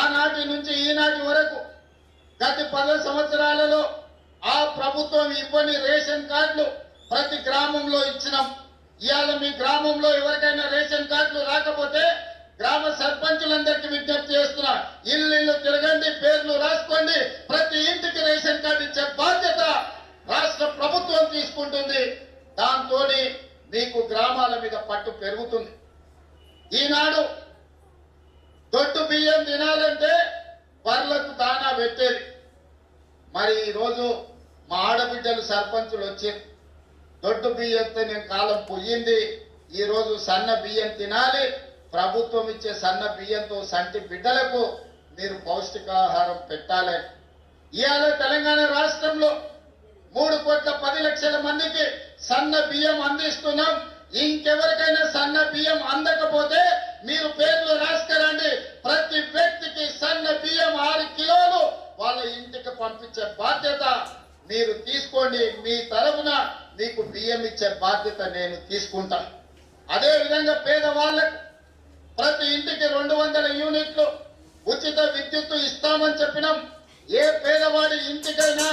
ఆనాటి నుంచి ఈనాటి వరకు గత 10 సంవత్సరాలలో ఆ ప్రభుత్వం ఇవ్వని రేషన్ కార్డులు ప్రతి గ్రామంలో ఇచ్చినాం. ఇవాళ మీ గ్రామంలో ఎవరికైనా రేషన్ కార్డులు రాకపోతే గ్రామ సర్పంచులందరికీ విజ్ఞప్తి చేస్తున్నా, ఇల్లు తిరగండి, పేర్లు రాసుకోండి, ప్రతి ఇంటికి రేషన్ కార్డు ఇచ్చే బాధ్యత రాష్ట్ర ప్రభుత్వం తీసుకుంటుంది. దాంతో మీకు గ్రామాల మీద పట్టు పెరుగుతుంది. ఈనాడు దొడ్డు బియ్యం తినాలంటే బర్లకు దానా పెట్టేది. మరి ఈరోజు మా ఆడబిడ్డలు సర్పంచులు వచ్చారు. దొడ్డు బియ్యంతో నేను కాలం పోయింది, ఈరోజు సన్న బియ్యం తినాలి. ప్రభుత్వం ఇచ్చే సన్న బియ్యంతో సంటి బిడ్డలకు మీరు పౌష్టికాహారం పెట్టాలి. ఇవాళ తెలంగాణ రాష్ట్రంలో 3,10,00,000 మందికి సన్న బియ్యం అందిస్తున్నాం. ఇంకెవరికైనా సన్న బియ్యం అందకపోతే మీరు పేర్లు రాసుకురండి. ప్రతి వ్యక్తికి సన్న బియ్యం 6 కిలోలు వాళ్ళ ఇంటికి పంపించే బాధ్యత మీరు తీసుకోండి. మీ తరఫున మీకు బియ్యం ఇచ్చే బాధ్యత నేను తీసుకుంటా. అదే విధంగా పేదవాళ్లకు ప్రతి ఇంటికి 200 యూనిట్లు ఉచిత విద్యుత్తు ఇస్తామని చెప్పినాం. ఏ పేదవాడి ఇంటికైనా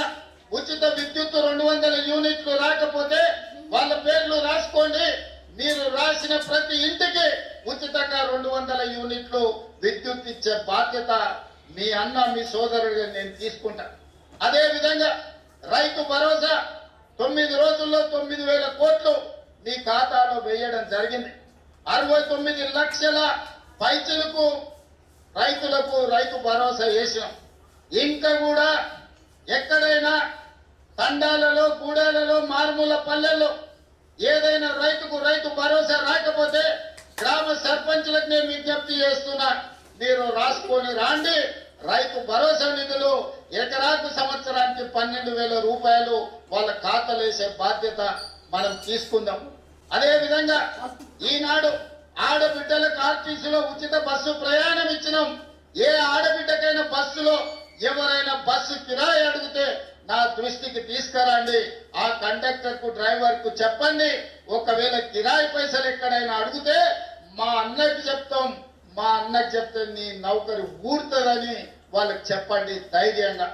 ఉచిత విద్యుత్తు 200 యూనిట్లు రాకపోతే వాళ్ళ పేర్లు రాసుకోండి. మీరు రాసిన ప్రతి ఇంటికి ఉచితంగా 200 యూనిట్లు విద్యుత్ ఇచ్చే బాధ్యత మీ అన్న మీ సోదరుడిగా నేను తీసుకుంటా. అదే విధంగా రైతు భరోసా 9 రోజుల్లో 9,000 కోట్లు మీ ఖాతాలో వేయడం జరిగింది. 69 లక్షల పైచలకు రైతులకు రైతు భరోసా వేసినాం. ఇంకా కూడా ఎక్కడైనా తండాలలో, గూడాలలో, మారుమూల పల్లెల్లో ఏదైనా రైతుకు రైతు భరోసా రాకపోతే గ్రామ సర్పంచులకు నేను విజ్ఞప్తి చేస్తున్నా, మీరు రాసుకొని రాండి. రైతు భరోసా నిధులు ఎకరాకు సంవత్సరానికి 12,000 రూపాయలు వాళ్ళ ఖాతాలో వేసే బాధ్యత మనం తీసుకుందాం. అదే విధంగా ఈనాడు ఆడబిడ్డలకు ఆర్టీసీలో ఉచిత బస్సు ప్రయాణం ఇచ్చినాం. ఏ ఆడబిడ్డకైనా బస్సులో ఎవరైనా బస్సు కిరాయి అడిగితే నా దృష్టికి తీసుకురండి. ఆ కండక్టర్ కు, డ్రైవర్ కు చెప్పండి. ఒకవేళ కిరాయి పైసలు ఎక్కడైనా అడిగితే మా అన్నకి చెప్తాం, మా అన్నకి చెప్తే నీ నౌకరి ఊడుతుందని వాళ్ళకి చెప్పండి ధైర్యంగా.